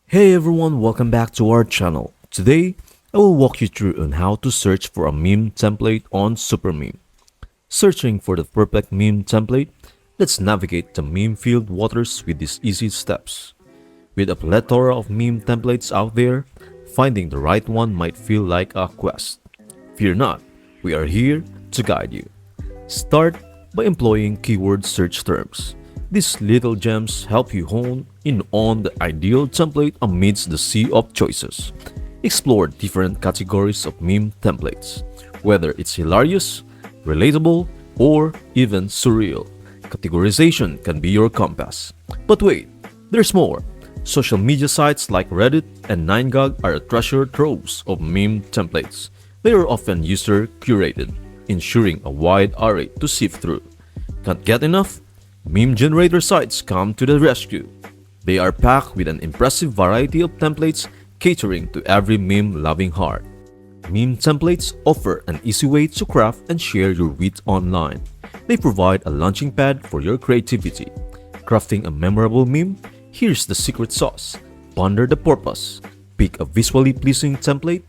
Hey everyone, welcome back to our channel. Today, I will walk you through on how to search for a meme template on supermeme. Searching for the perfect meme template, let's navigate the meme field waters with these easy steps. With a plethora of meme templates out there, finding the right one might feel like a quest. Fear not, we are here to guide you. Start by employing keyword search terms. These little gems help you hone in on the ideal template amidst the sea of choices. Explore different categories of meme templates, whether it's hilarious, relatable, or even surreal. Categorization can be your compass. But wait, there's more. Social media sites like Reddit and 9gag are a treasure troves of meme templates. They are often user-curated, ensuring a wide array to sift through. Can't get enough? Meme generator sites come to the rescue. They are packed with an impressive variety of templates catering to every meme-loving heart. Meme templates offer an easy way to craft and share your wit online. They provide a launching pad for your creativity. Crafting a memorable meme? Here's the secret sauce. Ponder the purpose. Pick a visually pleasing template,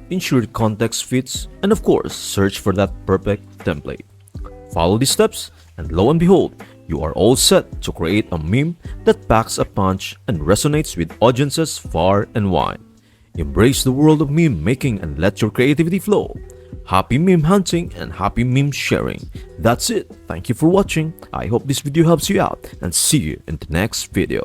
ensure context fits, and of course, search for that perfect template. Follow these steps, and lo and behold, you are all set to create a meme that packs a punch and resonates with audiences far and wide. Embrace the world of meme making and let your creativity flow. Happy meme hunting and happy meme sharing. That's it. Thank you for watching. I hope this video helps you out and see you in the next video.